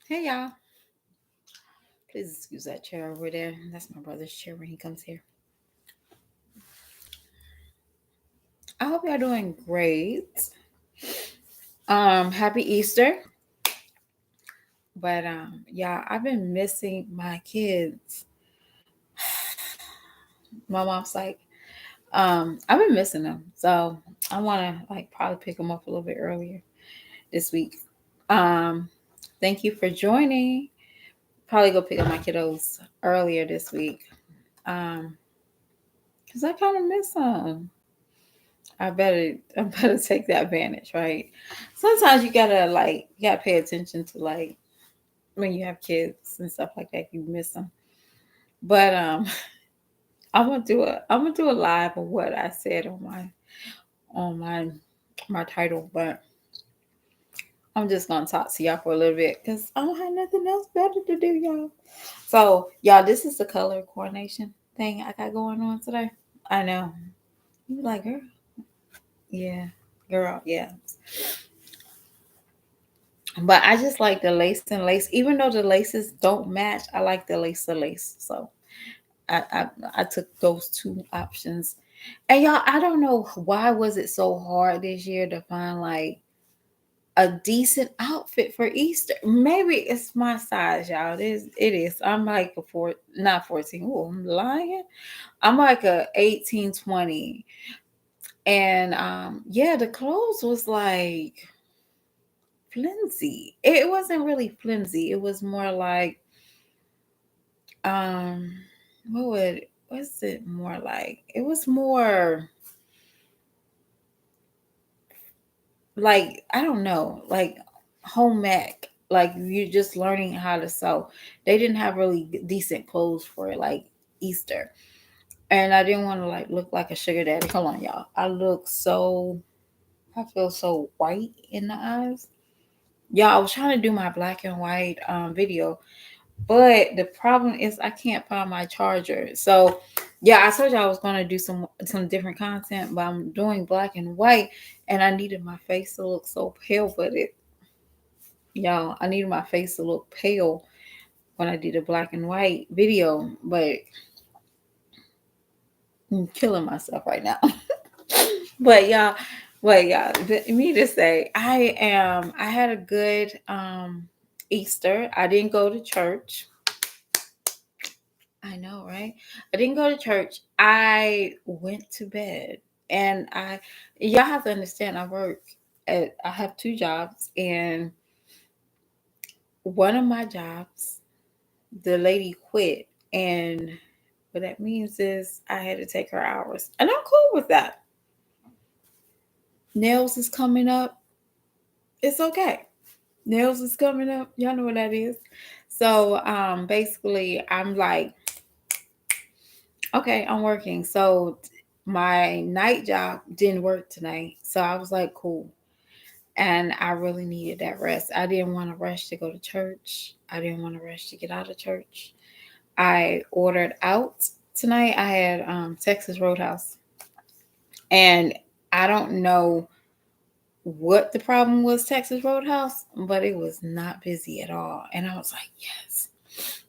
Hey y'all, please excuse that chair over there. That's my brother's chair when he comes here. I hope y'all doing great. Happy Easter. But yeah, I've been missing my kids. My mom's like, I've been missing them. So I wanna like probably pick them up a little bit earlier this week. Um, thank you for joining. Probably go pick up my kiddos earlier this week. Um, because I kind of miss them. I better take that advantage, right? Sometimes you gotta pay attention to like when you have kids and stuff like that, you miss them. But I'm gonna do a live of what I said on my title, but I'm just gonna talk to y'all for a little bit because I don't have nothing else better to do, y'all. So y'all, this is the color coordination thing I got going on today. I know. You like, girl? Yeah, girl, yeah. But I just like the lace and lace, even though the laces don't match. I like the lace to lace. So I, I I took those two options. And y'all, I don't know why was it so hard this year to find like a decent outfit for Easter. Maybe it's my size, y'all. It is. I'm like not 14. Oh, I'm lying. I'm like a 18, 20. And yeah, the clothes was like flimsy. It wasn't really flimsy. It was more like um what's it more like? It was more like I don't know, like home ec. Like you're just learning how to sew. They didn't have really decent clothes for like Easter. And I didn't want to like look like a sugar daddy. Hold on, y'all. I feel so white in the eyes. Yeah, I was trying to do my black and white video. But the problem is I can't find my charger. So yeah, I told you I was gonna do some different content, but I'm doing black and white, and I needed my face to look so pale. But I needed my face to look pale when I did a black and white video. But I'm killing myself right now. but y'all, but me to say, I had a good Easter. I didn't go to church. I know, right? I didn't go to church. I went to bed. And y'all have to understand, I have two jobs. And one of my jobs, the lady quit. And what that means is I had to take her hours. And I'm cool with that. Nails is coming up. It's okay. Nails is coming up. Y'all know what that is. So basically, I'm like, okay, I'm working. So my night job didn't work tonight. So I was like, cool. And I really needed that rest. I didn't want to rush to go to church. I didn't want to rush to get out of church. I ordered out tonight. I had Texas Roadhouse. And I don't know what the problem was, Texas Roadhouse, but it was not busy at all. And I was like, yes.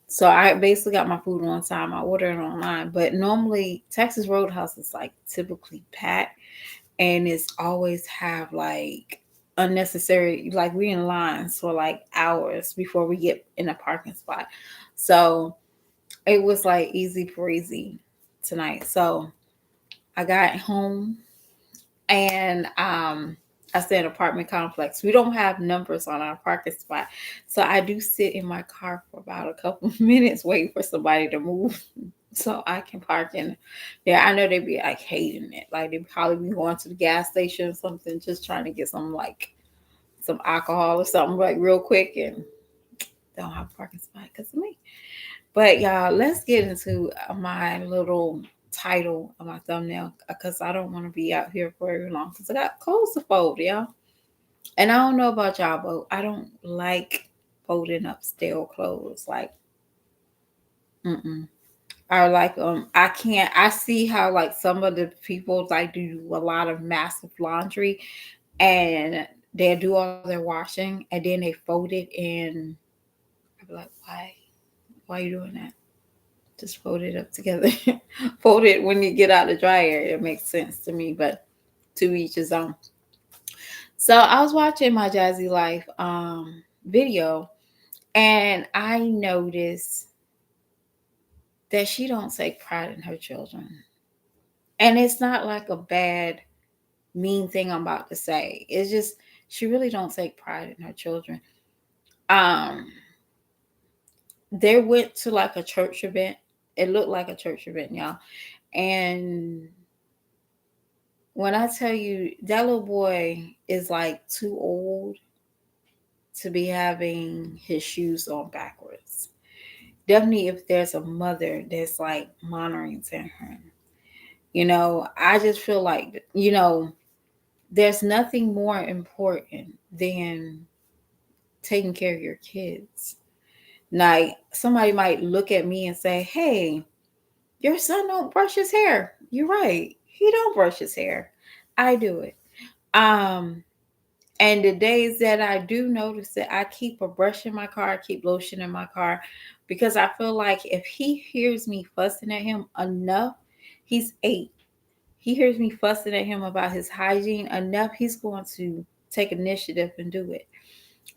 So I basically got my food on time. I ordered it online, but normally Texas Roadhouse is like typically packed, and it's always have like unnecessary, like we in lines for like hours before we get in a parking spot. So it was like easy breezy tonight. So I got home and I stay in an apartment complex. We don't have numbers on our parking spot. So I do sit in my car for about a couple of minutes waiting for somebody to move so I can park in. Yeah, I know they'd be like hating it. Like they'd probably be going to the gas station or something, just trying to get some alcohol or something like real quick, and they don't have a parking spot because of me. But y'all, let's get into my little title of my thumbnail because I don't want to be out here for very long because I got clothes to fold, y'all. And I don't know about y'all, but I don't like folding up stale clothes. Like, mm-mm. I like I can't. I see how like some of the people like do a lot of massive laundry, and they do all their washing, and then they fold it in. be like, why? Why are you doing that? Just fold it up together. Fold it when you get out the dryer. It makes sense to me, but to each his own. So I was watching my Jazzy Life video, and I noticed that she don't take pride in her children. And it's not like a bad, mean thing I'm about to say. It's just she really don't take pride in her children. Um, they went to like a church event. It looked like a church event, y'all. And when I tell you that little boy is like too old to be having his shoes on backwards. Definitely if there's a mother that's like monitoring to him. I just feel like, there's nothing more important than taking care of your kids. Like somebody might look at me and say, "Hey, your son don't brush his hair." You're right. He don't brush his hair. I do it. Um, and the days that I do notice it, I keep a brush in my car, I keep lotion in my car, because I feel like if he hears me fussing at him enough, he's 8. He hears me fussing at him about his hygiene enough, he's going to take initiative and do it.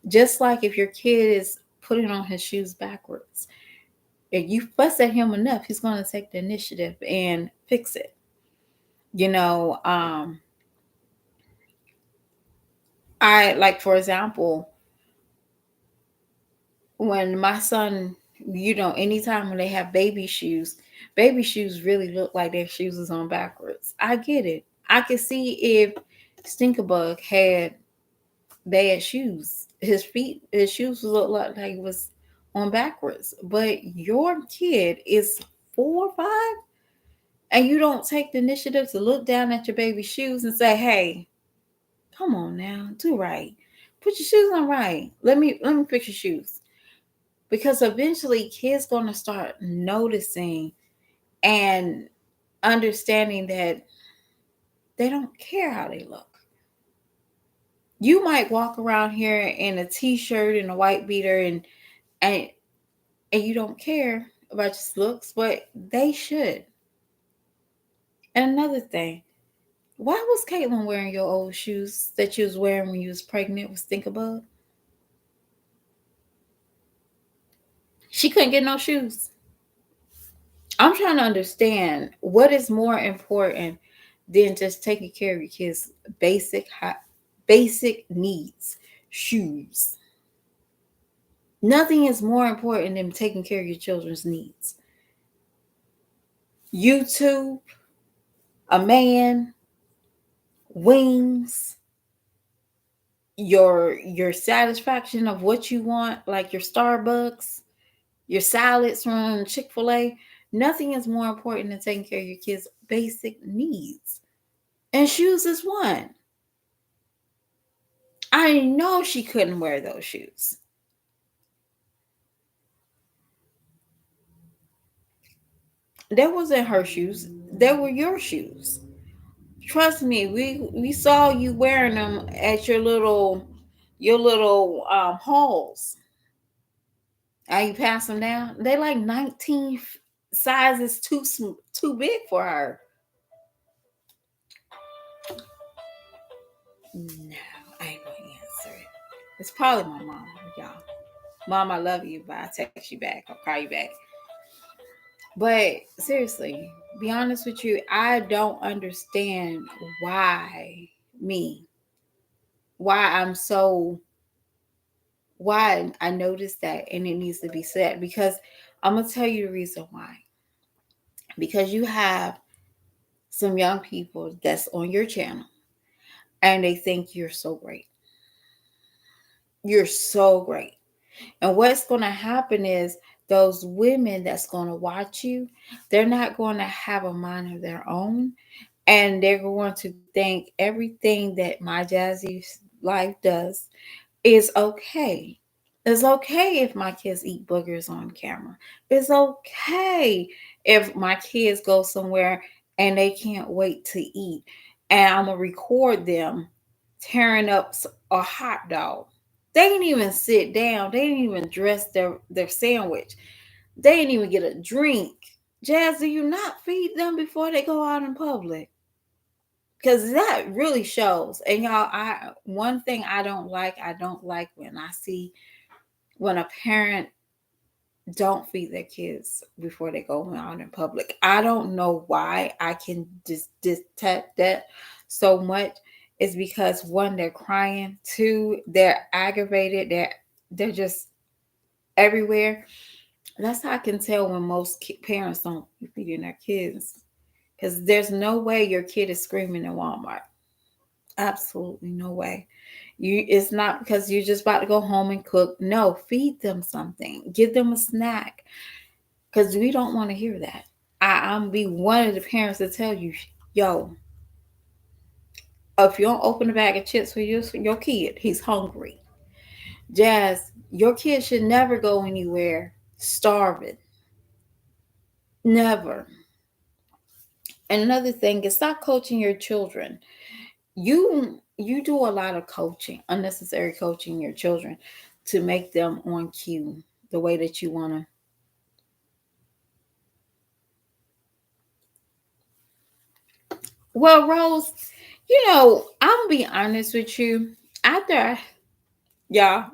Just like if your kid is putting on his shoes backwards, if you fuss at him enough, he's going to take the initiative and fix it. You know, um, I like, for example, when my son, anytime when they have baby shoes really look like their shoes is on backwards. I get it. I could see if Stinkerbug had bad shoes. His shoes would look like he was on backwards. But your kid is 4 or 5, and you don't take the initiative to look down at your baby's shoes and say, "Hey, come on now, do right. Put your shoes on right. Let me fix your shoes." Because eventually kids gonna start noticing and understanding that they don't care how they look. You might walk around here in a t-shirt and a white beater and and you don't care about your looks, but they should. And another thing, why was Caitlin wearing your old shoes that you was wearing when you was pregnant with Stinkabug? She couldn't get no shoes. I'm trying to understand what is more important than just taking care of your kids' basic needs, shoes. Nothing is more important than taking care of your children's needs. YouTube, a man, wings, your satisfaction of what you want, like your Starbucks, your salads from Chick-fil-A. Nothing is more important than taking care of your kids' basic needs. And shoes is one. I know she couldn't wear those shoes. That wasn't her shoes. They were your shoes. Trust me, we saw you wearing them at your little halls. And you pass them down. They like 19 sizes too big for her. No, I ain't gonna answer it. It's probably my mom, y'all. Mom, I love you, but I text you back. I'll call you back. But seriously, be honest with you, I don't understand why me, why I'm so, why I noticed that and it needs to be said. Because I'm going to tell you the reason why. Because you have some young people that's on your channel and they think you're so great. You're so great. And what's going to happen is those women that's going to watch you, they're not going to have a mind of their own. And they're going to think everything that my Jazzy Life does is okay. It's okay if my kids eat boogers on camera. It's okay if my kids go somewhere and they can't wait to eat. And I'm going to record them tearing up a hot dog. They didn't even sit down. They didn't even dress their sandwich. They didn't even get a drink. Jazz, do you not feed them before they go out in public? Because that really shows. And y'all, I one thing I don't like when I see when a parent don't feed their kids before they go out in public. I don't know why I can just detect that so much. It's because one, they're crying, two, they're aggravated, they're just everywhere. That's how I can tell when most parents don't be feeding their kids. Because there's no way your kid is screaming in Walmart. Absolutely no way. It's not because you're just about to go home and cook. No, feed them something. Give them a snack. Because we don't want to hear that. I'm be one of the parents to tell you, yo, if you don't open a bag of chips for your kid, he's hungry. Jazz, your kid should never go anywhere starving. Never. And another thing is stop coaching your children. You do a lot of coaching, unnecessary coaching your children to make them on cue the way that you want to. Well, Rose, I'm gonna be honest with you. After y'all,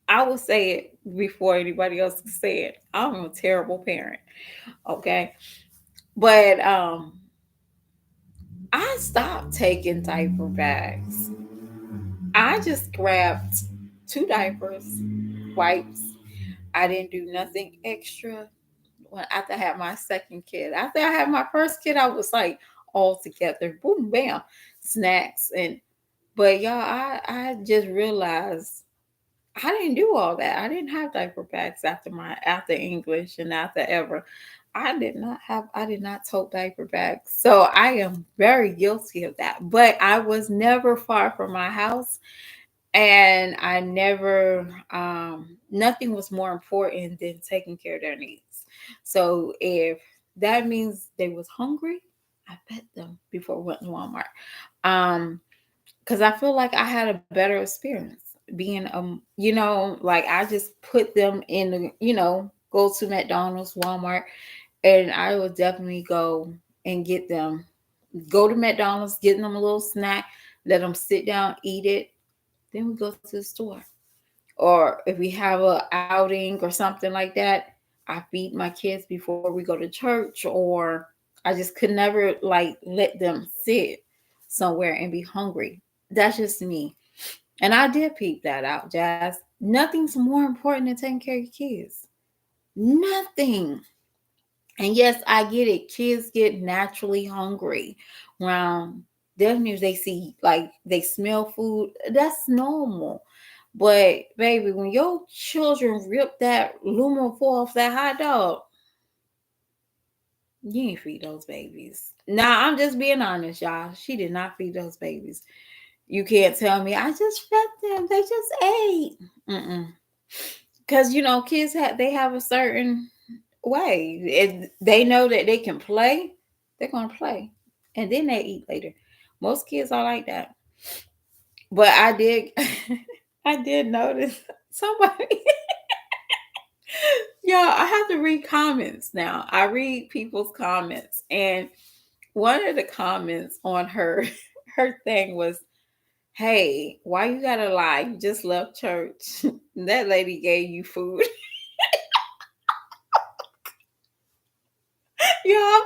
I will say it before anybody else can say it. I'm a terrible parent. Okay. But I stopped taking diaper bags. I just grabbed two diapers, wipes. I didn't do nothing extra. When after I had my second kid, after I had my first kid, I was like all together, boom, bam, snacks and. But y'all, I just realized I didn't do all that. I didn't have diaper bags after English and after ever. I did not tote diaper bags. So I am very guilty of that. But I was never far from my house and I never nothing was more important than taking care of their needs. So if that means they was hungry, I fed them before we went to Walmart. Because I feel like I had a better experience being like I just put them in go to McDonald's, Walmart, and I would definitely go and get them. Go to McDonald's, get them a little snack, let them sit down, eat it. Then we go to the store. Or if we have a outing or something like that, I feed my kids before we go to church. Or I just could never like let them sit somewhere and be hungry. That's just me. And I did peep that out, Jazz. Nothing's more important than taking care of your kids. Nothing. And yes, I get it. Kids get naturally hungry around definitely if they see like they smell food. That's normal. But baby, when your children rip that aluminum foil off that hot dog, you ain't feed those babies. Nah, I'm just being honest, y'all. She did not feed those babies. You can't tell me I just fed them. They just ate. Mm-mm. Because kids have a certain way. If they know that they can play, they're gonna play, and then they eat later. Most kids are like that. But I did, I did notice somebody. Y'all, I have to read comments now. I read people's comments, and one of the comments on her her thing was, "Hey, why you gotta lie? You just left church. That lady gave you food." Y'all,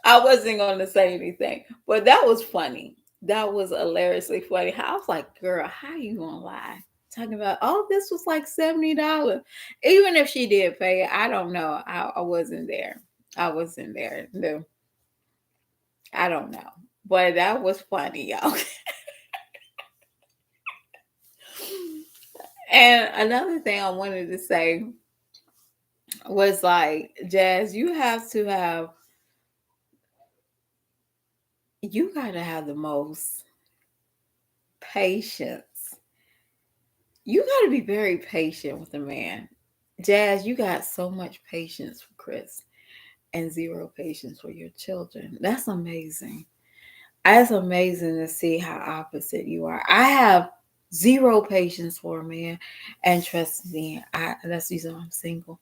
I wasn't going to say anything, but that was funny. That was hilariously funny. I was like, girl, how you gonna lie? Talking about, oh, this was like $70. Even if she did pay it, I don't know. I wasn't there. I wasn't there. No, I don't know. But that was funny, y'all. And another thing I wanted to say was like, Jazz, you gotta have the most patience. You got to be very patient with a man. Jazz, you got so much patience for Chris and zero patience for your children. That's amazing. It's amazing to see how opposite you are. I have zero patience for a man, and trust me, that's the reason I'm single.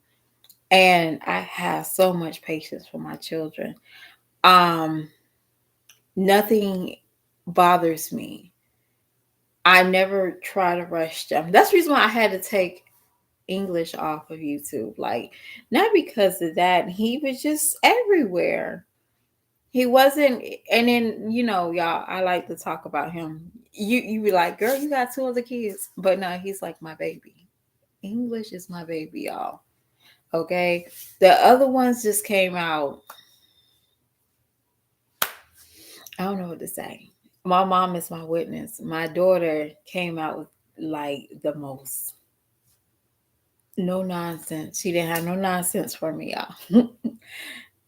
And I have so much patience for my children. Um, Nothing bothers me. I never try to rush them. That's the reason why I had to take English off of YouTube. Like, not because of that. He was just everywhere. He wasn't, and then y'all. I like to talk about him. You be like, girl, you got two other kids, but no, he's like my baby. English is my baby, y'all. Okay, the other ones just came out. I don't know what to say. My mom is my witness. My daughter came out with like the most no nonsense. She didn't have no nonsense for me, y'all.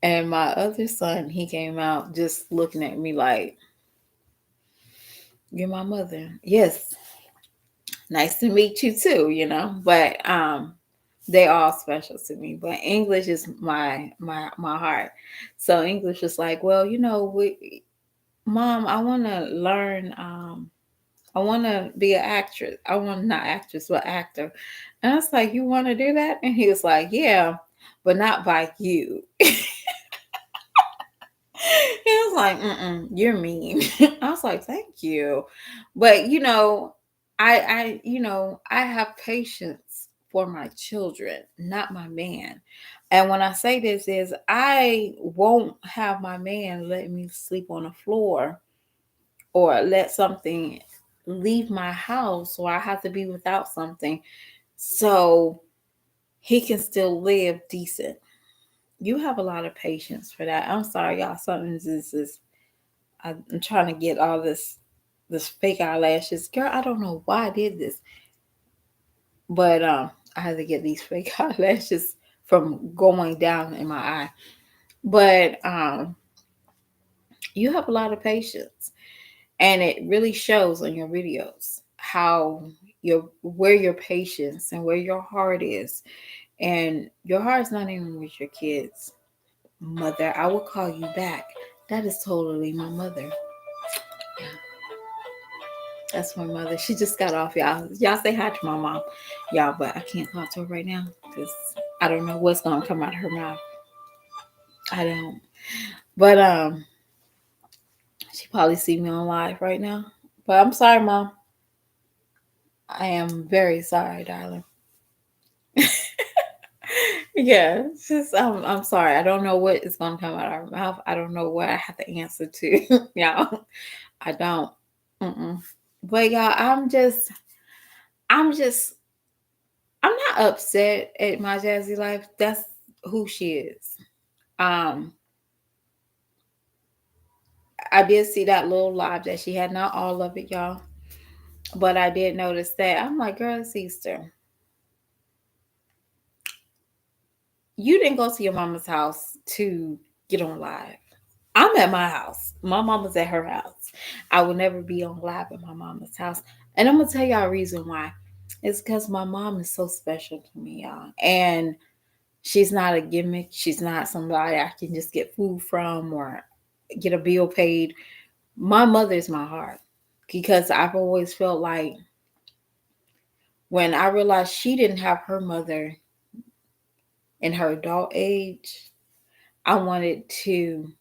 And my other son, he came out just looking at me like, "You're my mother." Yes, nice to meet you too. But they all special to me. But English is my heart. So English is like, well, Mom, I want to learn. I want to be an actress. I want not actress, but actor. And I was like, you want to do that? And he was like, yeah, but not by you. He was like, you're mean. I was like, thank you. But I have patience for my children, not my man. And when I say this is I won't have my man let me sleep on the floor or let something leave my house or I have to be without something so he can still live decent. You have a lot of patience for that. I'm sorry, y'all. Something is I'm trying to get all this fake eyelashes. Girl, I don't know why I did this. But I had to get these fake eyelashes from going down in my eye. But you have a lot of patience. And it really shows on your videos how where your patience and where your heart is. And your heart's not even with your kids. Mother, I will call you back. That is totally my mother. Yeah, that's my mother. She just got off, y'all. Y'all say hi to my mom, y'all. But I can't talk to her right now because I don't know what's gonna come out of her mouth. I don't. But she probably see me on live right now. But I'm sorry, mom. I am very sorry, darling. Yeah, it's just I'm sorry. I don't know what is gonna come out of our mouth. I don't know what I have to answer to, y'all. I don't. Mm-mm. But y'all, I'm just, I'm not upset at my Jazzy Life. That's who she is. Um, I did see that little live that she had, not all of it, y'all, but I did notice that. I'm like, girl, it's Easter. You didn't go to your mama's house to get on live. I'm at my house. My mama's at her house. I will never be on live at my mama's house. And I'm gonna tell y'all a reason why. It's because my mom is so special to me, y'all. And she's not a gimmick. She's not somebody I can just get food from or get a bill paid. My mother is my heart. Because I've always felt like when I realized she didn't have her mother in her adult age, I wanted to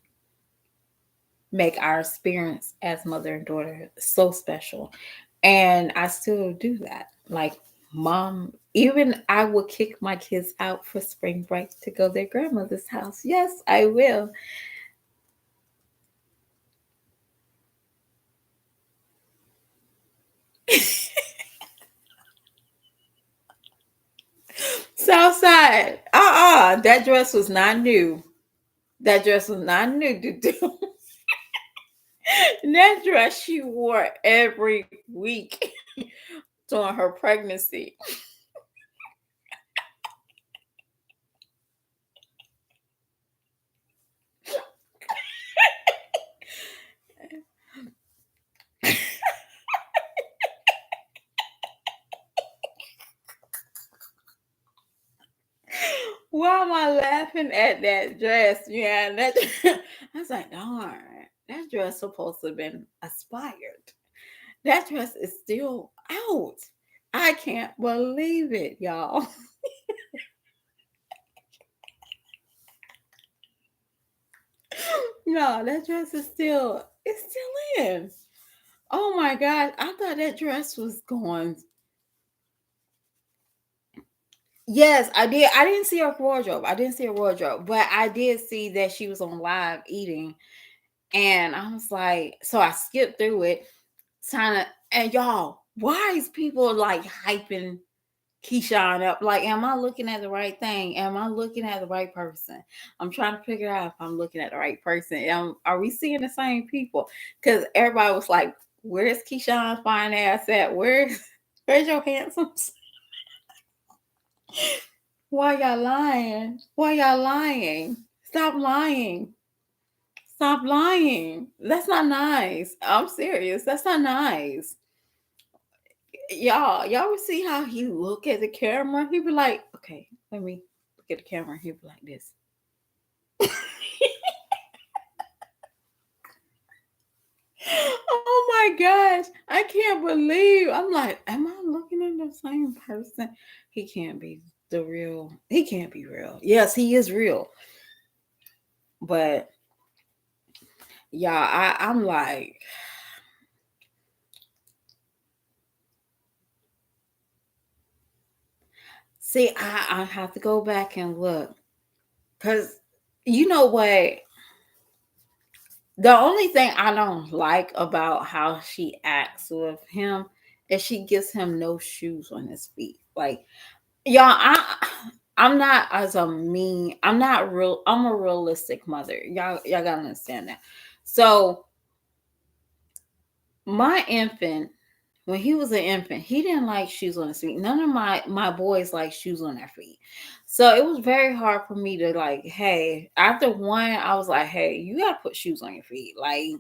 make our experience as mother and daughter so special. And I still do that. Like, mom, even I will kick my kids out for spring break to go to their grandmother's house. Yes, I will. Southside. That dress was not new. That dress was not new to do. That dress she wore every week during her pregnancy. Why am I laughing at that dress? Yeah, that I was like, darn, that dress supposed to have been aspired. That dress is still out. I can't believe it, y'all. No, that dress is still it's still in. Oh my god, I thought that dress was going. Yes, I did. I didn't see her wardrobe. I didn't see her wardrobe, but I did see that she was on live eating, and I was like, so I skipped through it, trying to. And y'all, why is people like hyping Keyshawn up? Like, am I looking at the right thing? Am I looking at the right person? I'm trying to figure out if I'm looking at the right person. Are we seeing the same people? Because everybody was like, "Where's Keyshawn's fine ass at? Where's your handsome?" Why y'all lying? Why y'all lying? Stop lying. Stop lying. That's not nice. I'm serious. That's not nice. Y'all will see how he look at the camera. He be like, okay, let me look at the camera. He be like this. Oh my gosh. I can't believe. I'm like, am I looking at the same person? He can't be the real. He can't be real. Yes, he is real. But yeah, I'm like, see, I have to go back and look. Cause you know what? The only thing I don't like about how she acts with him is she gives him no shoes on his feet. Like, y'all, I'm not as a mean. I'm not real. I'm a realistic mother. Y'all gotta understand that. So my infant, when he was an infant, he didn't like shoes on his feet. None of my boys like shoes on their feet. So it was very hard for me to like, hey, after one, I was like, hey, you gotta put shoes on your feet. Like,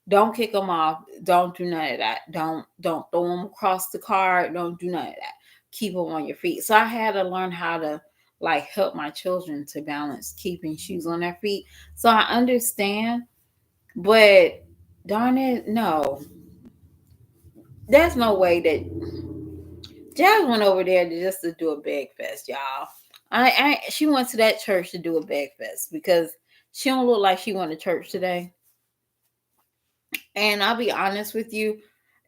don't kick them off. Don't do none of that. Don't throw them across the car. Don't do none of that. Keep them on your feet. So I had to learn how to like help my children to balance keeping shoes on their feet. So I understand, but darn it, no. There's no way that Jazz went over there just to do a beg fest, y'all. She went to that church to do a beg fest because she don't look like she went to church today. And I'll be honest with you,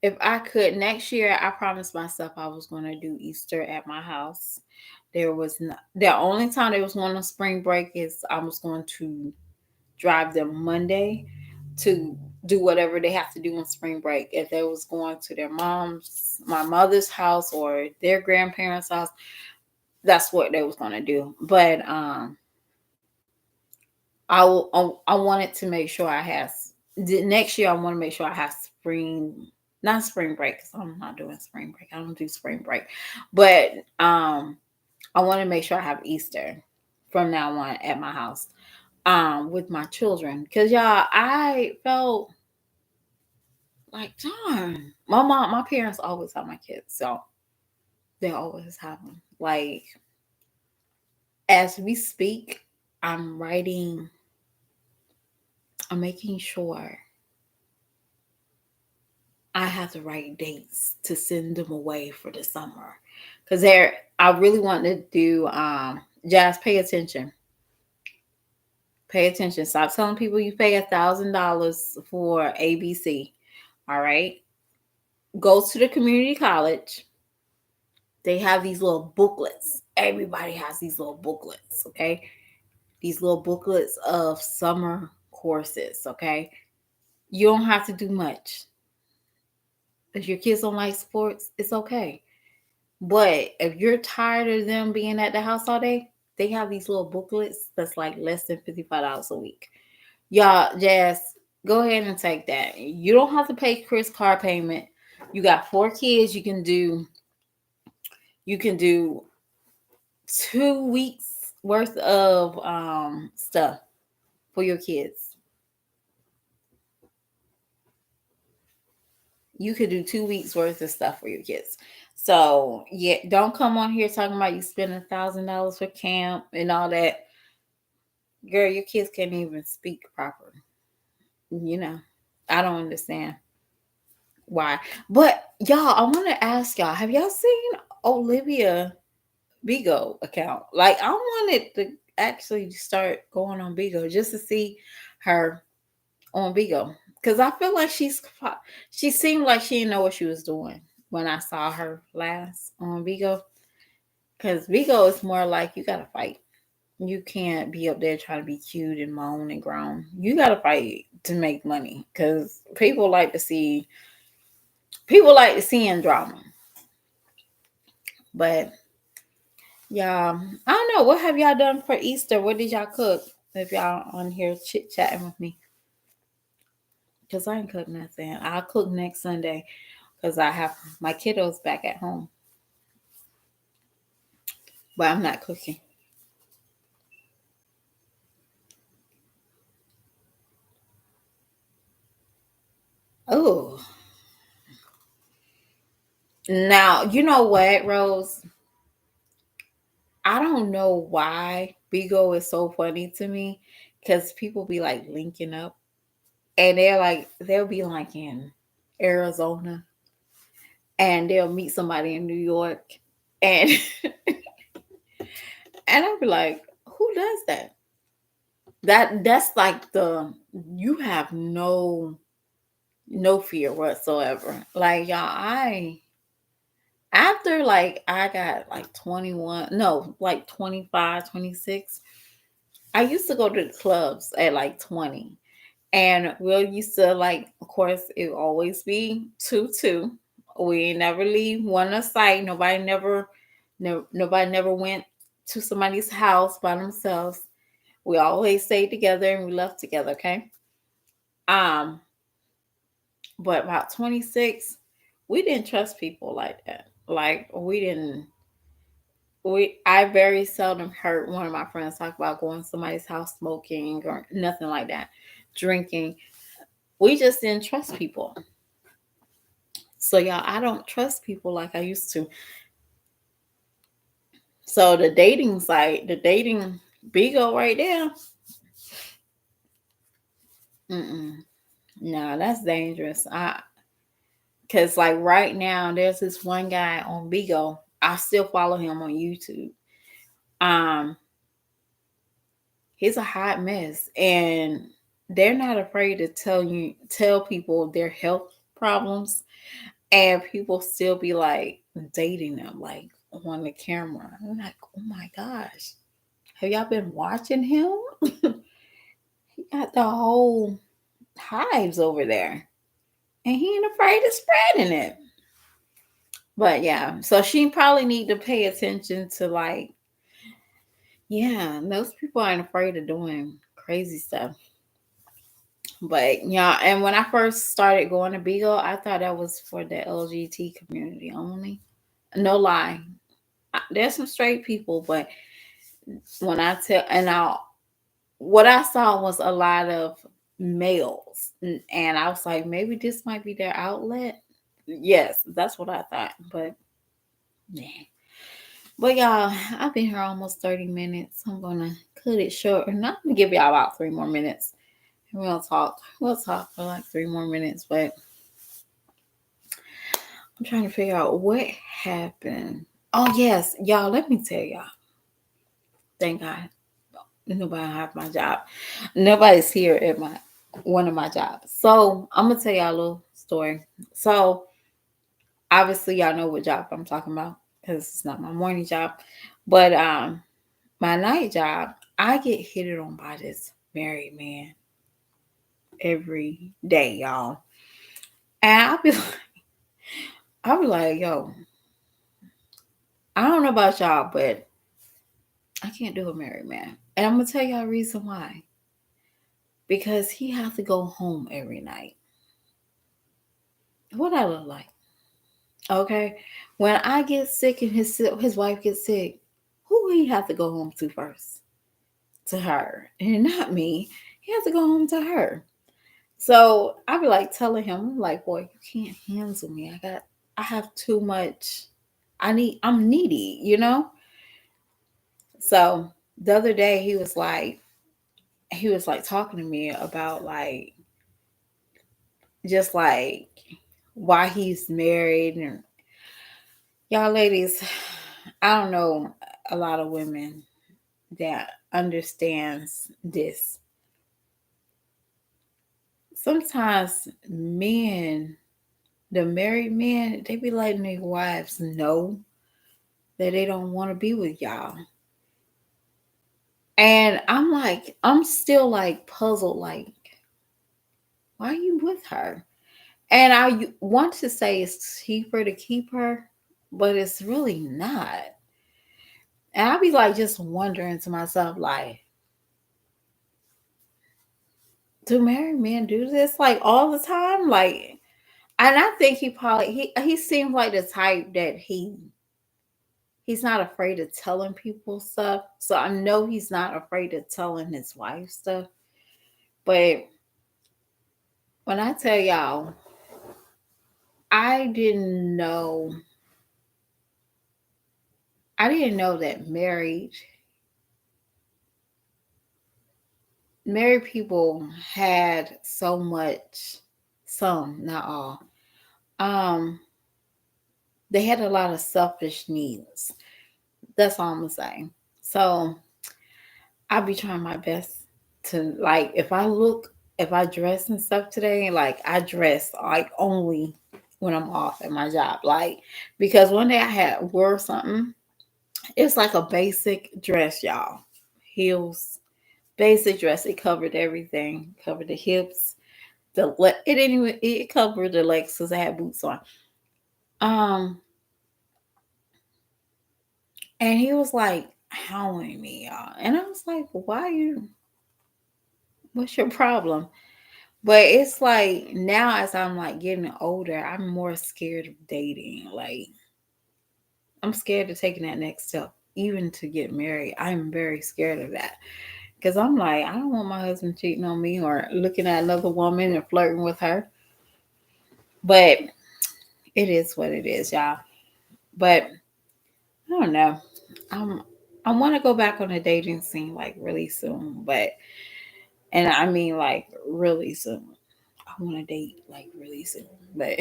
if I could next year, I promised myself I was going to do Easter at my house. There was not, the only time there was one on spring break is I was going to drive them Monday to do whatever they have to do on spring break. If they was going to my mother's house or their grandparents' house, that's what they was going to do. But I wanted to make sure I have the next year. I want to make sure I have not spring break because I'm not doing spring break. I don't do spring break, but I want to make sure I have Easter from now on at my house with my children because y'all, I felt like darn, my parents always have my kids, so they always have them. Like as we speak, I'm writing. I'm making sure I have the right dates to send them away for the summer. Cause I really want to do Jazz, pay attention. Pay attention. Stop telling people you pay $1,000 for ABC. All right. Go to the community college. They have these little booklets. Everybody has these little booklets. Okay. These little booklets of summer courses. Okay. You don't have to do much. If your kids don't like sports, it's okay. But if you're tired of them being at the house all day, they have these little booklets that's like less than $55 a week. Y'all, Jazz, go ahead and take that. You don't have to pay Chris car payment. You got 4 kids. You can do 2 weeks worth of stuff for your kids. You could do 2 weeks worth of stuff for your kids. So yeah, don't come on here talking about you spending $1,000 for camp and all that. Girl, your kids can't even speak proper. You know, I don't understand why. But y'all, I want to ask y'all: have y'all seen Olivia Bigo account? Like, I wanted to actually start going on Bigo just to see her on Bigo because I feel like she seemed like she didn't know what she was doing when I saw her last on Bigo. Because Vigo is more like you gotta fight. You can't be up there trying to be cute and moan and groan. You gotta fight to make money. Because people like to see in drama. But y'all, I don't know. What have y'all done for Easter? What did y'all cook? If y'all on here chit chatting with me, because I ain't cook nothing. I'll cook next Sunday because I have my kiddos back at home. But I'm not cooking. Oh, now you know what, Rose? I don't know why Bigo is so funny to me because people be like linking up and they'll be like in Arizona and they'll meet somebody in New York and and I'll be like, who does that? That's like you have no fear whatsoever. Like y'all, I after like I got like 21, no, like 25, 26. I used to go to the clubs at like 20. And we'll used to like, of course, it would always be 2-2. We never leave one aside. Nobody never, no, nobody never went to somebody's house by themselves. We always stayed together and we left together. Okay. Um, but about 26, we didn't trust people like that. Like we didn't. I very seldom heard one of my friends talk about going to somebody's house smoking or nothing like that, drinking. We just didn't trust people. So y'all, I don't trust people like I used to. So the dating site, the dating Bigo right there, no, that's dangerous. Cause like right now, there's this one guy on Bigo. I still follow him on YouTube. Um, he's a hot mess, and they're not afraid to tell people their health problems, and people still be like dating them like on the camera. I'm like, oh my gosh, have y'all been watching him? He got the whole hives over there, and he ain't afraid of spreading it. But yeah, so she probably need to pay attention to like, yeah, those people aren't afraid of doing crazy stuff. But yeah, and when I first started going to Beagle, I thought that was for the LGBT community only. No lie, there's some straight people, but when I tell and I what I saw was a lot of males, and I was like, maybe this might be their outlet. Yes, that's what I thought, but yeah. But y'all, I've been here almost 30 minutes. I'm gonna cut it short, and I'm gonna give y'all about 3 more minutes. And we'll talk. We'll talk for like 3 more minutes, but I'm trying to figure out what happened. Oh yes, y'all. Let me tell y'all. Thank God, nobody have my job. Nobody's here at my one of my jobs. So I'm gonna tell y'all a little story. So obviously y'all know what job I'm talking about because it's not my morning job, but my night job, I get hit on by this married man every day, y'all. And I'll be like, yo, I don't know about y'all, but I can't do a married man. And I'm gonna tell y'all a reason why. Because he has to go home every night. What I look like? Okay. When I get sick and his wife gets sick, who he have to go home to first? To her, and not me. He has to go home to her. So I be like telling him, I'm like, boy, you can't handle me. I have too much. I'm needy, you know? So the other day he was like talking to me about like just like why he's married and y'all ladies, I don't know a lot of women that understands this. Sometimes men, the married men, they be letting their wives know that they don't want to be with y'all. And I'm still like puzzled, like, why are you with her? And I want to say it's cheaper to keep her, but it's really not. And I'll be like just wondering to myself, like, do married men do this like all the time? Like, and I think he seems like the type that he's not afraid of telling people stuff. So I know he's not afraid of telling his wife stuff. But when I tell y'all, I didn't know I didn't know that married people had so much, some, not all. Um, they had a lot of selfish needs. That's all I'm gonna say. So I'll be trying my best to like if I dress and stuff today, like I dress like only when I'm off at my job. Like because one day I had wore something. It's like a basic dress, y'all. Heels, basic dress. It covered everything. Covered the hips. It didn't even it covered the legs because I had boots on. Um, and he was like hounding me, y'all, and I was like, "Why you? What's your problem?" But it's like now as I'm like getting older, I'm more scared of dating. Like I'm scared of taking that next step, even to get married. I'm very scared of that. Because I'm like, I don't want my husband cheating on me or looking at another woman and flirting with her. But it is what it is, y'all. But I don't know. I'm I want to go back on the dating scene like really soon, but and I mean like really soon. I want to date like really soon, but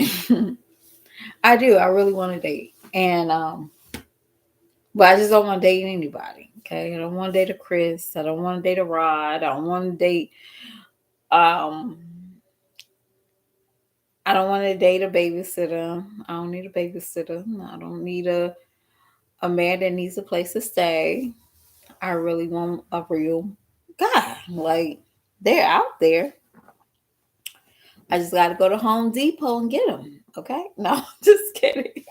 I do. I really want to date, and but I just don't want to date anybody. Okay, I don't want to date a Chris. I don't want to date a Rod. I don't want to date um. I don't want to date a babysitter. I don't need a babysitter. I don't need a man that needs a place to stay. I really want a real guy. Like they're out there. I just got to go to Home Depot and get them. Okay, no, just kidding.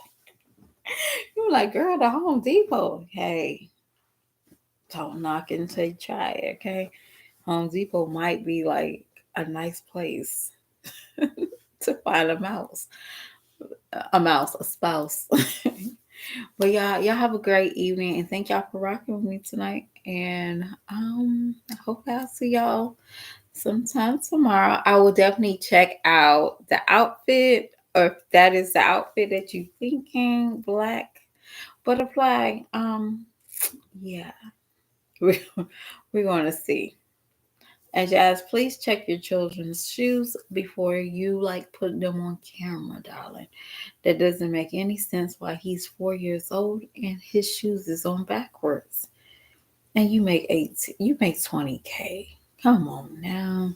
You're like, girl, the Home Depot. Hey, don't knock it until you try it. Okay, Home Depot might be like a nice place to find a spouse. But y'all have a great evening, and thank y'all for rocking with me tonight. And I hope I'll see y'all sometime tomorrow. I will definitely check out the outfit, or if that is the outfit that you thinking, black butterfly. Yeah, we're, we're going to see. And Jazz, please check your children's shoes before you like put them on camera, darling. That doesn't make any sense why he's 4 years old and his shoes is on backwards. And you make 20K. Come on now.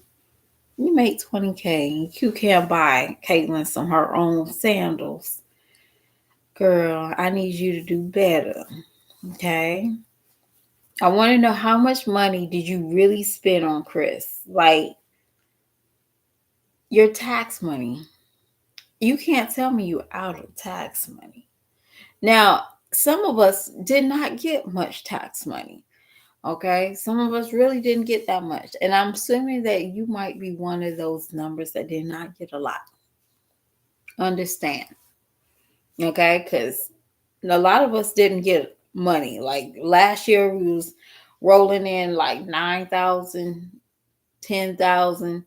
You make 20K. You can't buy Caitlin some her own sandals. Girl, I need you to do better. Okay. I want to know how much money did you really spend on Chris? Like your tax money. You can't tell me you out of tax money. Now, some of us did not get much tax money. Okay. Some of us really didn't get that much. And I'm assuming that you might be one of those numbers that did not get a lot. Understand. Okay. Because a lot of us didn't get money. Like last year, we was rolling in like 9,000, 10,000.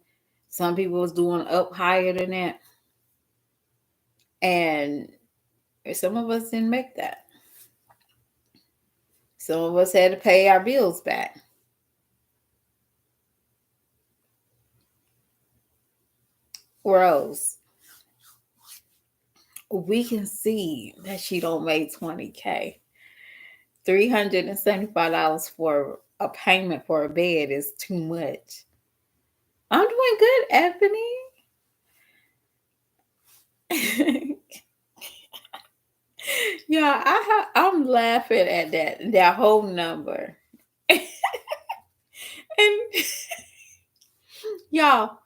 Some people was doing up higher than that. And Some of us didn't make that. Some of us had to pay our bills back. Rose, we can see that she don't make 20K. $375 for a payment for a bed is too much. I'm doing good, Ebony. Yeah, I'm laughing at that whole number. And y'all,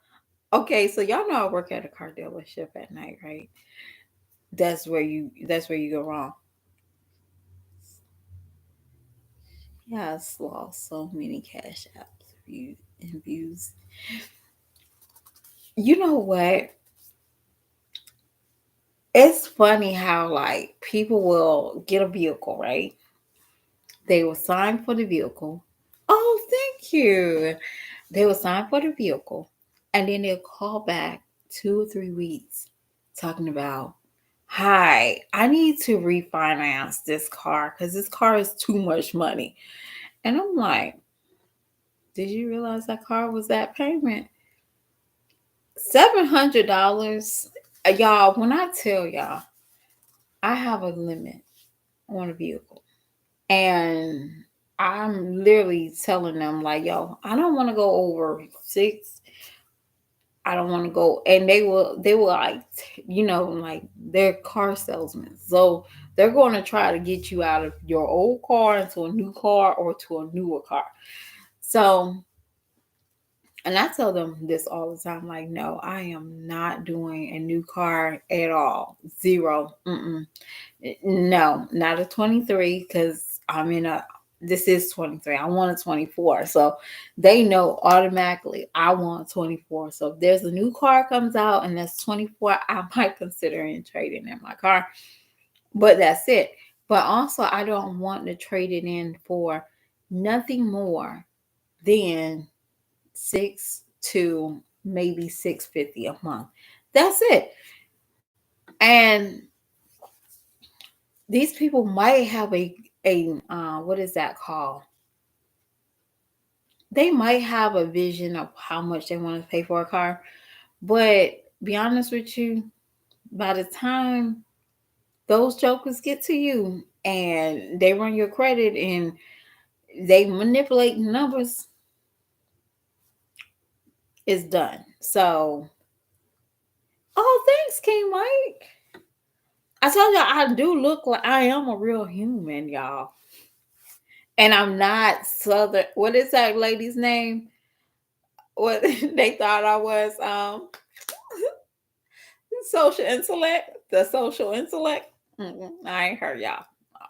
okay, so y'all know I work at a car dealership at night, right? That's where you go wrong. Yeah, it's lost so many cash apps views. You know what? It's funny how like people will get a vehicle, right? They will sign for the vehicle. Oh, thank you. They will sign for the vehicle, and then they'll call back 2 or 3 weeks talking about, "Hi, I need to refinance this car because this car is too much money." And I'm like, "Did you realize that car was that payment? $700, y'all." When I tell y'all, I have a limit on a vehicle, and I'm literally telling them like, "Yo, I don't want to go over six. I don't want to go." And they will like, like they're car salesmen. So they're going to try to get you out of your old car into a new car or to a newer car. So, and I tell them this all the time, like, no, I am not doing a new car at all. Zero. Mm-mm. No, not a 23, because I'm in a, this is 23. I want a 24. So they know automatically I want 24. So if there's a new car comes out and that's 24, I might consider trading in my car. But that's it. But also, I don't want to trade it in for nothing more than to maybe 650 a month. That's it. And these people might have a what is that called? They might have a vision of how much they want to pay for a car, but be honest with you, by the time those jokers get to you and they run your credit and they manipulate numbers, it's done. So, oh, thanks, King Mike. I told y'all I do look like I am a real human, y'all. And I'm not Southern. What is that lady's name? What they thought I was? Social intellect. The social intellect. I ain't her, y'all.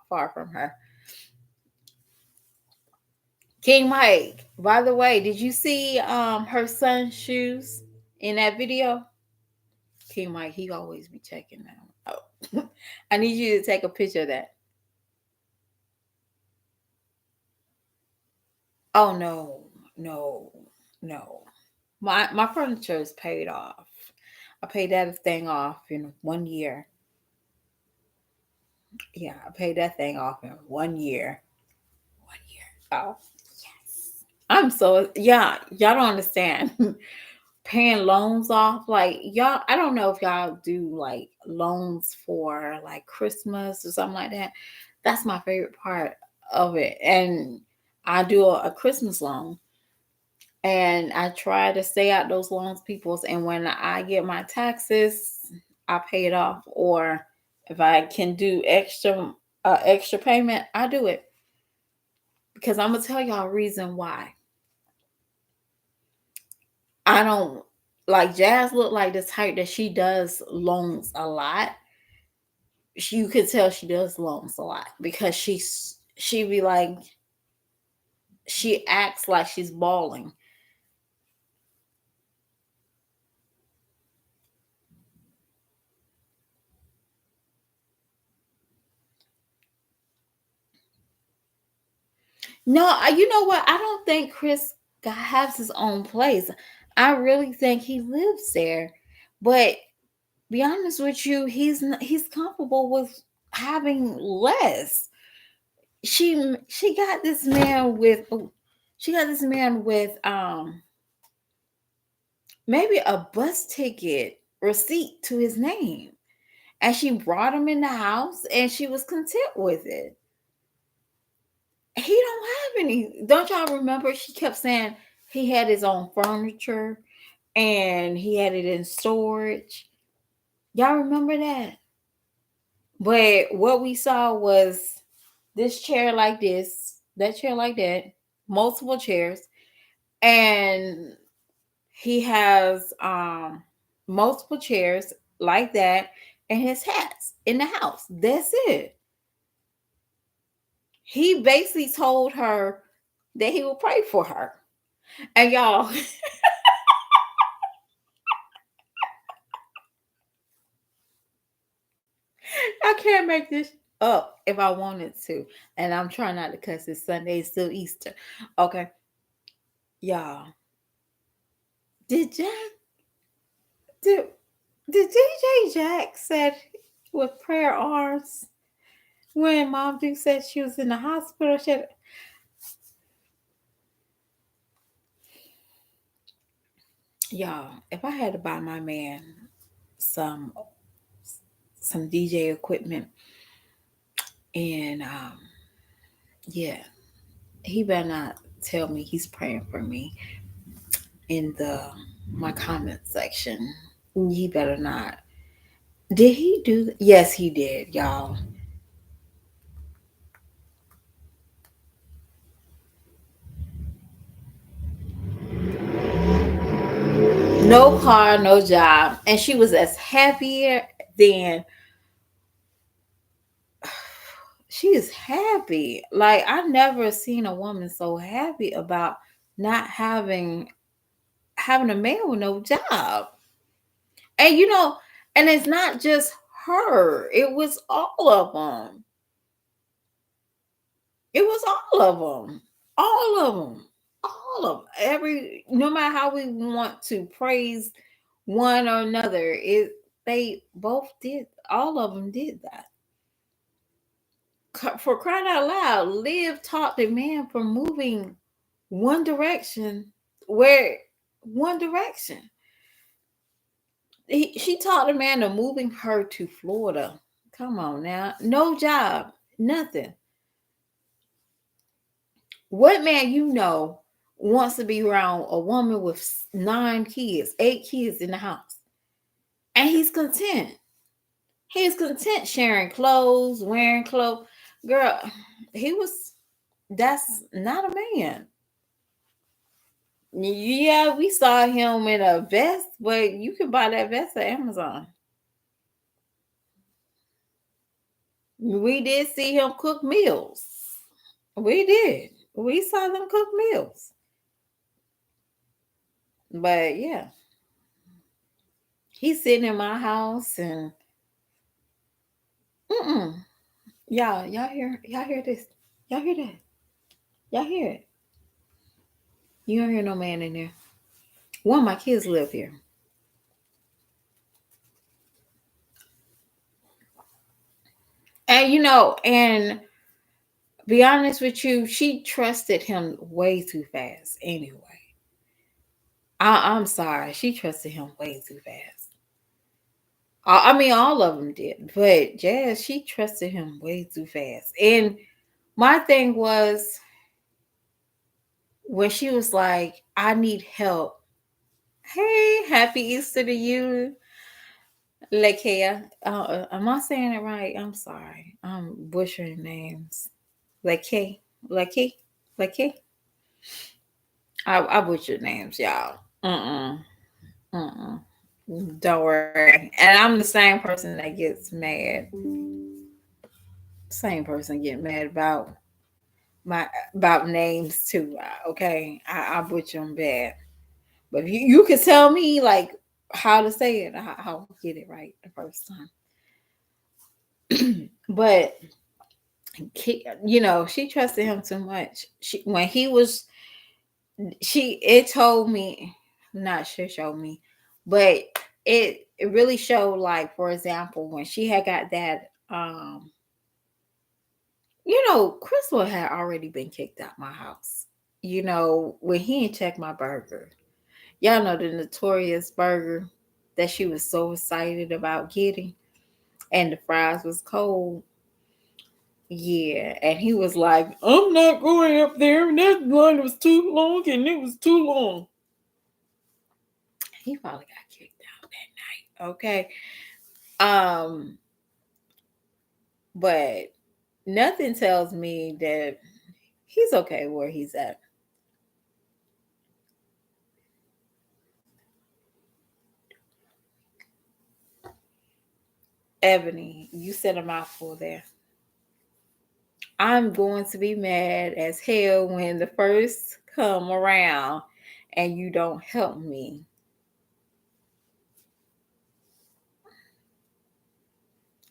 Far from her. King Mike. By the way, did you see her son's shoes in that video? King Mike, he always be checking them. Oh, I need you to take a picture of that. Oh no, no, no. My furniture is paid off. I paid that thing off in 1 year. Yeah, I paid that thing off in 1 year. 1 year. Oh, yes. I'm so, yeah, y'all don't understand. Paying loans off, like y'all, I don't know if y'all do like loans for like Christmas or something like that. That's my favorite part of it. And I do a Christmas loan, and I try to stay out those loans people's, and when I get my taxes, I pay it off. Or if I can do extra payment, I do it. Because I'm gonna tell y'all a reason why. I don't like Jazz look like the type that she does loans a lot. You could tell she does loans a lot because she be like, she acts like she's bawling. No, you know what? I don't think Chris has his own place. I really think he lives there. But be honest with you, he's comfortable with having less. She got this man with she got this man with maybe a bus ticket receipt to his name. And she brought him in the house and she was content with it. He don't have any. Don't y'all remember she kept saying he had his own furniture and he had it in storage. Y'all remember that? But what we saw was this chair like this, that chair like that, multiple chairs, and he has multiple chairs like that and his hats in the house. That's it. He basically told her that he would pray for her. And y'all, I can't make this up if I wanted to. And I'm trying not to cuss. It's Sunday, it's still Easter. Okay. Y'all, did Jack did did DJ Jack said with prayer arms when Mom Duke said she was in the hospital? Y'all, if I had to buy my man some some DJ equipment and yeah, he better not tell me he's praying for me in the my comment section. He better not. Did he do Yes, he did, y'all. No car, no job. And she was as happy than she is happy. Like I never seen a woman so happy about not having a man with no job. And and it's not just her. It was all of them. It was all of them. All of them. All of 'em. Every no matter how we want to praise one or another, they both did. All of them did that. For crying out loud, Liv taught the man from moving one direction where one direction. She taught the man to moving her to Florida. Come on now. No job, nothing. What man wants to be around a woman with 9 kids, 8 kids in the house? And he's content. He's content sharing clothes, wearing clothes. Girl, he was, that's not a man. Yeah, we saw him in a vest, but you can buy that vest at Amazon. We did see him cook meals. We did. We saw them cook meals. But yeah, he's sitting in my house and mm-mm. Y'all hear this? Y'all hear that? Y'all hear it? You don't hear no man in there. One of my kids live here. And and be honest with you, she trusted him way too fast anyway. I'm sorry. She trusted him way too fast. I mean, all of them did. But Jazz, she trusted him way too fast. And my thing was when she was like, I need help. Hey, happy Easter to you, Lakea. Am I saying it right? I'm sorry. I'm butchering names. Lakea. Lakea. Lakea. I butchered names, y'all. Mm-mm. Mm-mm. Don't worry. And I'm the same person that gets mad. Same person get mad my about names too. Okay, I butcher them bad. But if you can tell me like how to say it, I'll get it right the first time. But she trusted him too much. When he was, it told me, not sure showed me, but it really showed like, for example, when she had got that Crystal had already been kicked out my house. When he didn't check my burger. Y'all know the notorious burger that she was so excited about getting, and the fries was cold. Yeah, and he was like, "I'm not going up there, and that line was too long, and it was too long." He probably got kicked out that night. Okay. Um, but nothing tells me that he's okay where he's at. Ebony, you said a mouthful there. I'm going to be mad as hell when the first come around and you don't help me.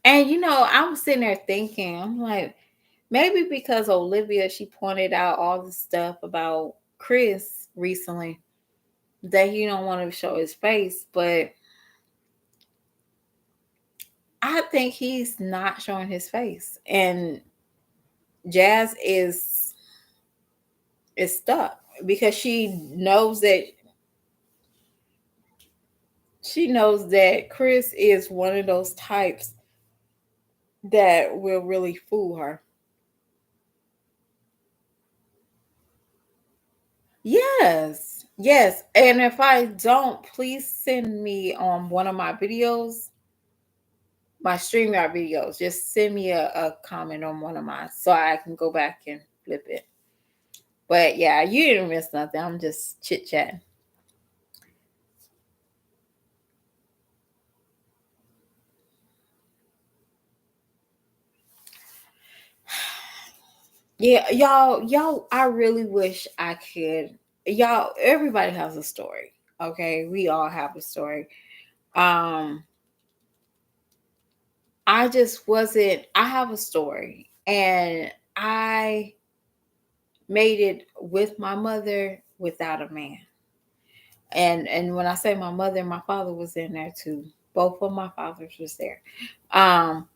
And I was sitting there thinking, I'm like, maybe because Olivia, she pointed out all the stuff about Chris recently that he don't want to show his face, but I think he's not showing his face. And Jazz is stuck because she knows that Chris is one of those types that will really fool her. Yes. Yes. And if I don't, please send me on one of my videos, my StreamYard videos. Just send me a comment on one of mine so I can go back and flip it. But yeah, you didn't miss nothing. I'm just chit chatting. Yeah, y'all, I really wish I could. Y'all, everybody has a story. Okay, we all have a story. Um, I just wasn't. I have a story, and I made it with my mother without a man. And when I say my mother, my father was in there too. Both of my fathers was there. Um,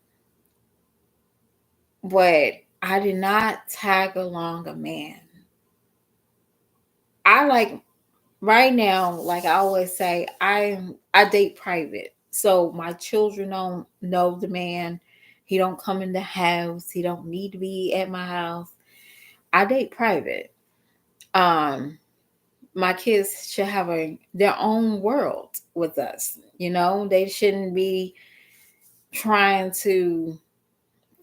but I did not tag along a man. I like right now, like I always say, I date private. So my children don't know the man. He don't come in the house. He don't need to be at my house. I date private. Um, my kids should have their own world with us. They shouldn't be trying to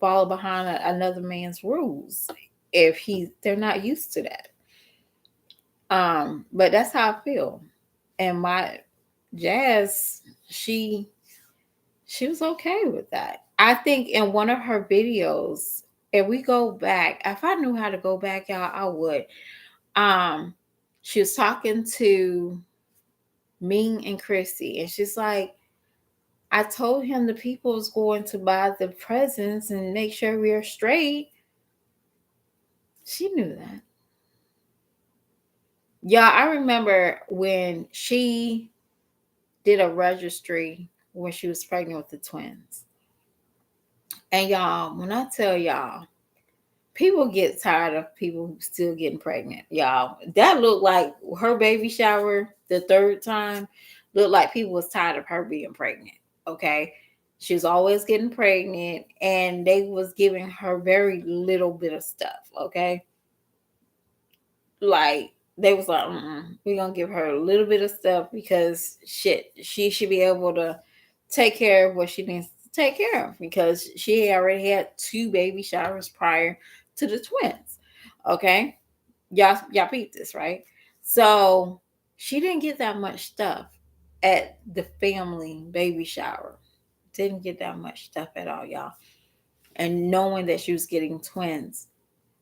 follow behind another man's rules if they're not used to that. But that's how I feel. And my Jazz, she she was okay with that. I think in one of her videos, if we go back, if I knew how to go back, y'all, I would. Um, she was talking to Ming and Chrissy, and she's like, I told him the people was going to buy the presents and make sure we are straight. She knew that. Yeah, I remember when she did a registry when she was pregnant with the twins. And y'all, when I tell y'all, people get tired of people still getting pregnant. Y'all, that looked like her baby shower the third time looked like people was tired of her being pregnant. Okay. She was always getting pregnant and they was giving her very little bit of stuff. Okay. Like they was like, we're gonna give her a little bit of stuff because shit, she should be able to take care of what she needs to take care of because she already had two baby showers prior to the twins. Okay, y'all beat this right. So she didn't get that much stuff at the family baby shower. Didn't get that much stuff at all, y'all. And knowing that she was getting twins,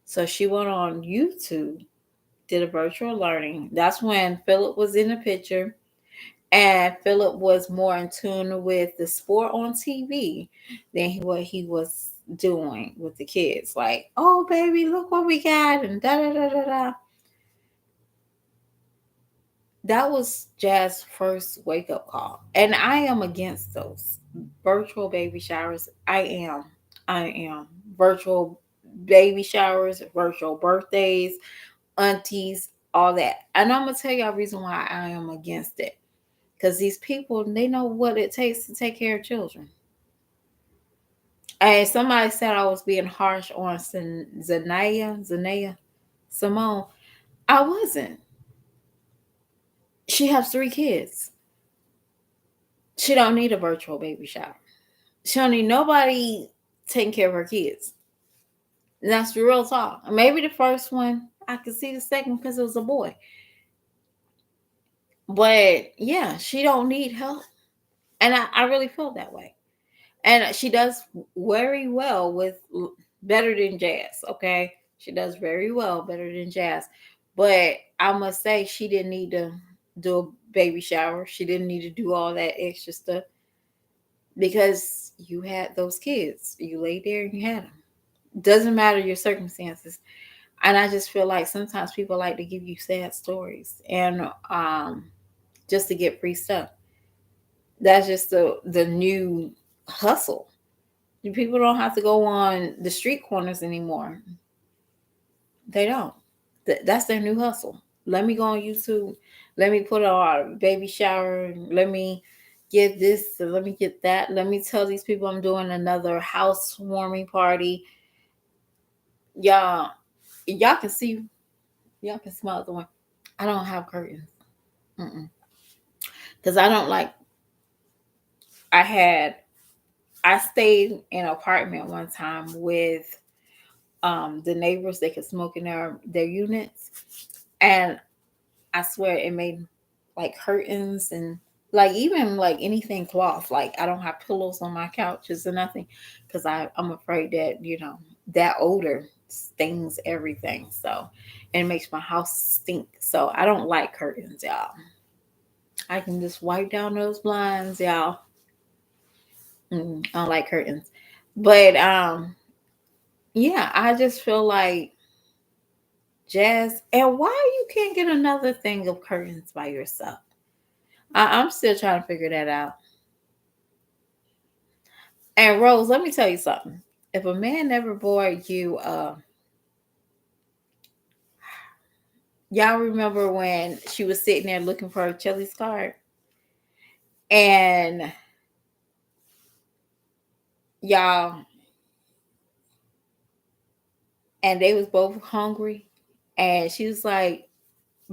so she went on YouTube, did a virtual learning. That's when Philip was in the picture, and Philip was more in tune with the sport on TV than what he was doing with the kids. Like, oh baby, look what we got, and da da da da da. That was Jazz's first wake up call, and I am against those virtual baby showers. I am virtual. baby showers, virtual birthdays, aunties, all that. And I'm gonna tell y'all reason why I am against it. Because these people, they know what it takes to take care of children. And somebody said I was being harsh on Zanaya, Simone. I wasn't. She has 3 kids. She don't need a virtual baby shower. She don't need nobody taking care of her kids. And that's the real talk. Maybe the first one, I could see the second because it was a boy. But yeah, she don't need help. And I really feel that way. And she does very well with better than Jazz. Okay, she does very well better than Jazz. But I must say she didn't need to do a baby shower. She didn't need to do all that extra stuff because you had those kids. You laid there and you had them. Doesn't matter your circumstances. And I just feel like sometimes people like to give you sad stories and just to get free stuff. That's just the new hustle. People don't have to go on the street corners anymore. They don't. That's their new hustle. Let me go on YouTube. Let me put on a baby shower. Let me get this. Let me get that. Let me tell these people I'm doing another housewarming party. Y'all, y'all can see. Y'all can smell the one. I don't have curtains. Because I don't like. I had. I stayed in an apartment one time with the neighbors. They could smoke in their units, and I swear it made like curtains and like even like anything cloth. Like I don't have pillows on my couches or nothing because I'm afraid that that odor stings everything. So and it makes my house stink. So I don't like curtains, y'all. I can just wipe down those blinds, y'all. I don't like curtains, but yeah, I just feel like Jazz, and why you can't get another thing of curtains by yourself? I'm still trying to figure that out. And Rose, let me tell you something. If a man never bought you, y'all remember when she was sitting there looking for her Chili's card, and y'all, and they was both hungry, and she was like,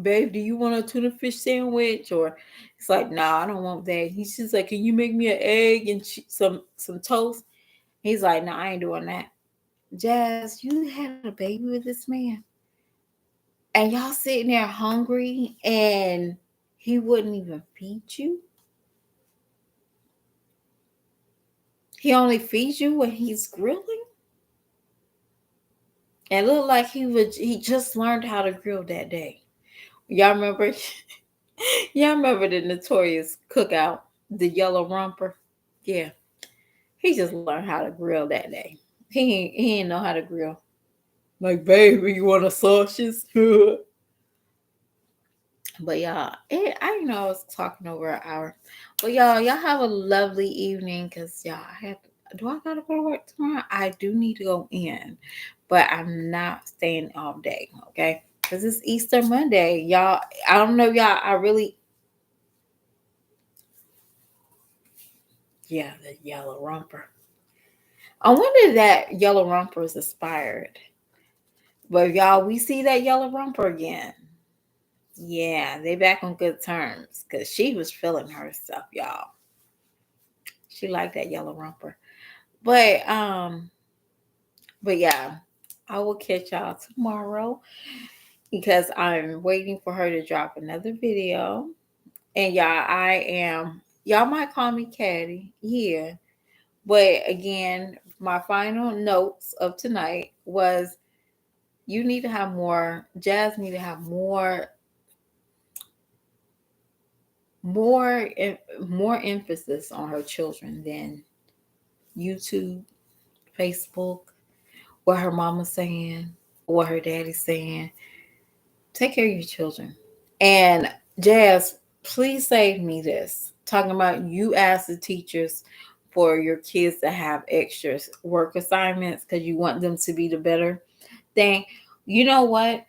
"Babe, do you want a tuna fish sandwich?" Or it's like, "No, I don't want that." He's just like, "Can you make me an egg and some toast?" He's like, "No, I ain't doing that." Jazz, you had a baby with this man, and y'all sitting there hungry, and he wouldn't even feed you. He only feeds you when he's grilling. And it looked like he just learned how to grill that day. Y'all remember? Y'all remember the notorious cookout, the yellow romper? Yeah, he just learned how to grill that day. He didn't know how to grill. Like, baby, you want a sausage? But y'all, I know I was talking over an hour. But y'all have a lovely evening. Cause y'all, I have. Do I gotta go to work tomorrow? I do need to go in, but I'm not staying all day. Okay, cause it's Easter Monday, y'all. I don't know, y'all. I really, yeah, the yellow romper. I wonder if that yellow romper is expired. But y'all, we see that yellow romper again. Yeah, they back on good terms because she was feeling herself, y'all. She liked that yellow romper. But but yeah, I will catch y'all tomorrow because I'm waiting for her to drop another video. And y'all might call me Caddy. Yeah. But again, my final notes of tonight was you need to have more Jazz need to have more more emphasis on her children than YouTube, Facebook, what her mama's saying, what her daddy's saying. Take care of your children. And Jazz, please save me this. Talking about you ask the teachers for your kids to have extra work assignments because you want them to be the better thing. You know what?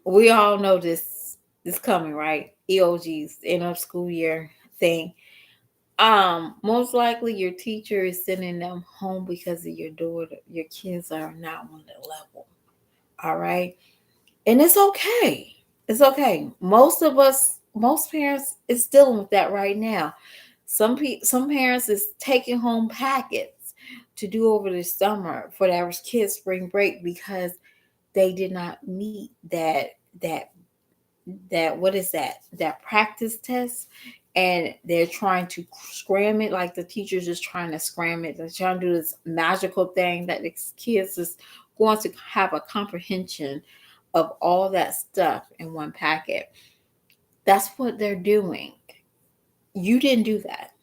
We all know this coming, right? EOGs, end of school year thing. Most likely your teacher is sending them home because of your daughter. Your kids are not on the level. All right. And it's okay. It's okay. Most of us, most parents is dealing with that right now. Some parents is taking home packets to do over the summer for their kids' spring break because they did not meet that what is that practice test, and they're trying to scram it, like the teachers just trying to scram it. They're trying to do this magical thing that the kids is going to have a comprehension of all that stuff in one packet. That's what they're doing. You didn't do that.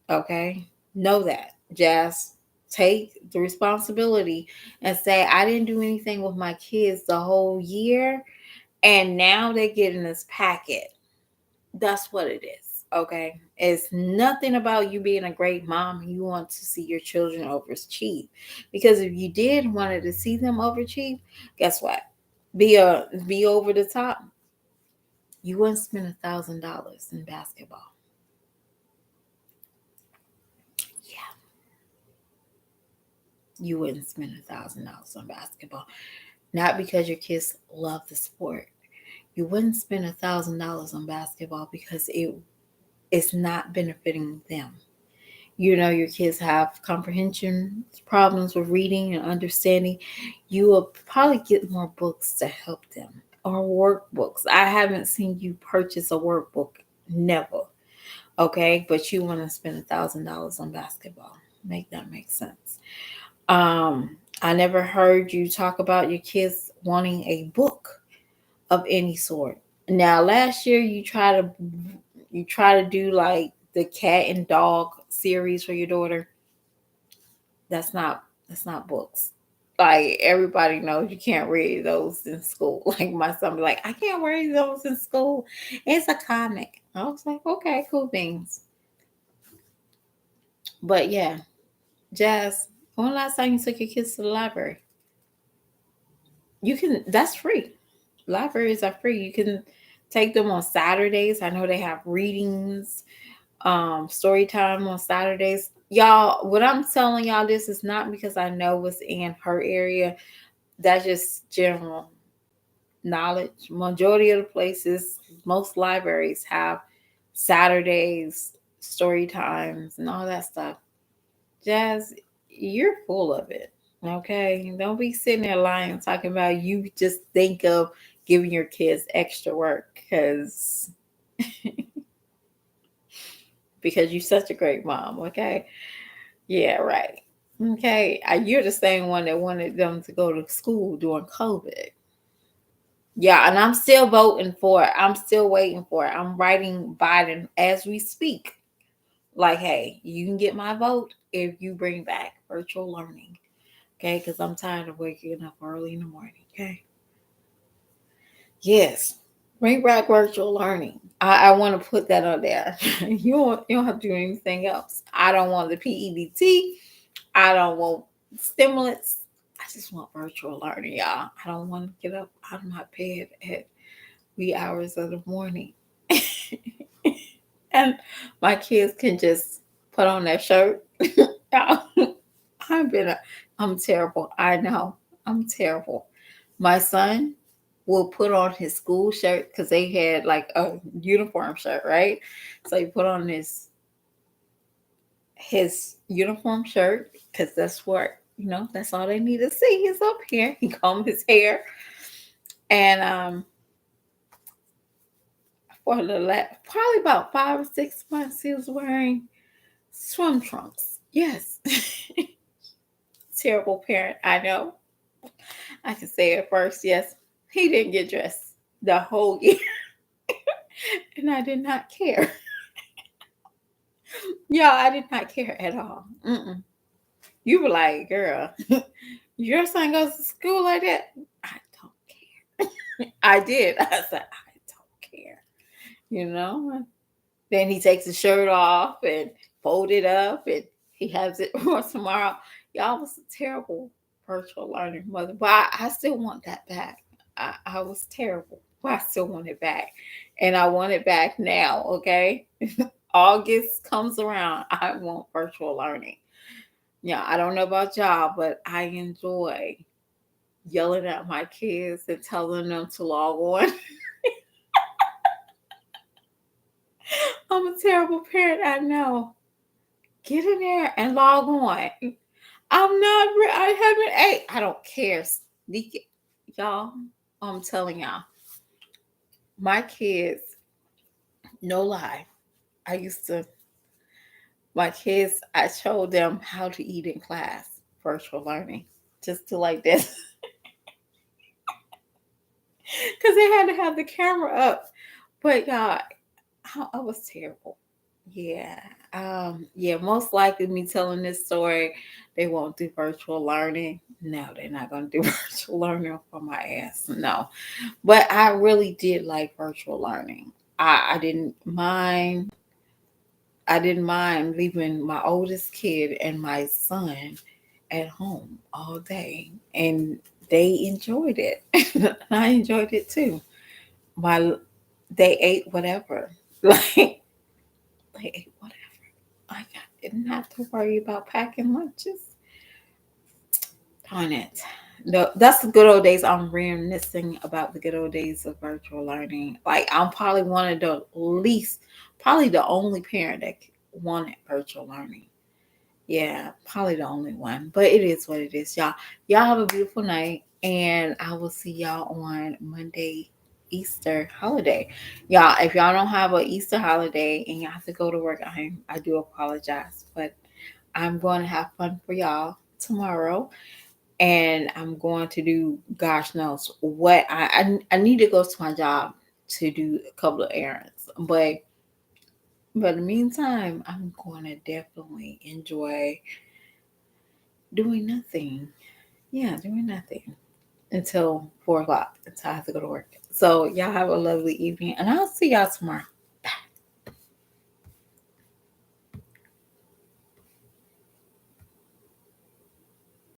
Okay, know that, Jazz. Take the responsibility and say, I didn't do anything with my kids the whole year, and now they're getting this packet. That's what it is. Okay. It's nothing about you being a great mom and you want to see your children overachieve. Because if you did wanted to see them overachieve, guess what? Be over the top. You wouldn't spend $1,000 in basketball. Yeah, you wouldn't spend $1,000 on basketball. Not because your kids love the sport. You wouldn't spend $1,000 on basketball because it's not benefiting them. You know, your kids have comprehension problems with reading and understanding. You will probably get more books to help them, or workbooks. I haven't seen you purchase a workbook, never. Okay, but you want to spend $1,000 on basketball. Make that make sense. um I never heard you talk about your kids wanting a book of any sort. Now last year you try to do like the cat and dog series for your daughter. That's not books. Like everybody knows you can't read those in school. Like my son be like, I can't read those in school. It's a comic. I was like, okay, cool things. But yeah, Jazz, when last time you took your kids to the library? You can, that's free. Libraries are free. You can take them on Saturdays. I know they have readings, story time on Saturdays. Y'all, what I'm telling y'all, this is not because I know what's in her area. That's just general knowledge. Majority of the places, most libraries have Saturdays, story times, and all that stuff. Jazz, you're full of it. Okay, don't be sitting there lying, talking about you just think of giving your kids extra work because you're such a great mom. Okay, yeah, right. Okay, you're the same one that wanted them to go to school during COVID. Yeah, and I'm still voting for it. I'm still waiting for it. I'm writing Biden as we speak. Like, hey, you can get my vote if you bring back virtual learning. Okay, because I'm tired of waking up early in the morning. Okay. Yes. Bring back virtual learning. I want to put that on there. You don't have to do anything else. I don't want the PEDT. I don't want stimulants. I just want virtual learning, y'all. I don't want to get up out of my bed at wee hours of the morning. And my kids can just put on their shirt. I've been, I'm terrible. I know. I'm terrible. My son will put on his school shirt because they had like a uniform shirt, right? So he put on his uniform shirt because that's what, that's all they need to see is up here. He combed his hair. And for the last, probably about 5 or 6 months, he was wearing swim trunks. Yes. Terrible parent, I know. I can say it first. Yes, he didn't get dressed the whole year, and I did not care. Yeah, I did not care at all. Mm-mm. You were like, girl, your son goes to school like that? I don't care. I did. I said, I don't care. You know? Then he takes his shirt off and fold it up and he has it on tomorrow. Y'all was a terrible virtual learning mother, but I still want that back. I was terrible, but I still want it back. And I want it back now, okay? August comes around, I want virtual learning. Yeah, I don't know about y'all, but I enjoy yelling at my kids and telling them to log on. I'm a terrible parent, I know. Get in there and log on. I haven't ate. I don't care. Sneak it. Y'all, I'm telling y'all, my kids, no lie. I used to, my kids, I showed them how to eat in class, virtual learning, just to like this, because they had to have the camera up. But y'all, I was terrible. Yeah. Yeah, most likely me telling this story, they won't do virtual learning. No, they're not gonna do virtual learning for my ass. No. But I really did like virtual learning. I didn't mind. I didn't mind leaving my oldest kid and my son at home all day, and they enjoyed it. I enjoyed it too. My they ate whatever, like they ate whatever. Didn't have to worry about packing lunches. Darn it. No, that's the good old days. I'm reminiscing about the good old days of virtual learning. Like I'm probably one of the least, probably the only parent that wanted virtual learning. Yeah, probably the only one. But it is what it is, y'all. Y'all have a beautiful night, and I will see y'all on Monday, Easter holiday. Y'all, if y'all don't have an Easter holiday and you have to go to work, I do apologize, but I'm going to have fun for y'all tomorrow, and I'm going to do gosh knows what I need to go to my job to do a couple of errands, but in the meantime, I'm going to definitely enjoy doing nothing. Yeah, doing nothing until 4 o'clock until I have to go to work. So y'all have a lovely evening, and I'll see y'all tomorrow.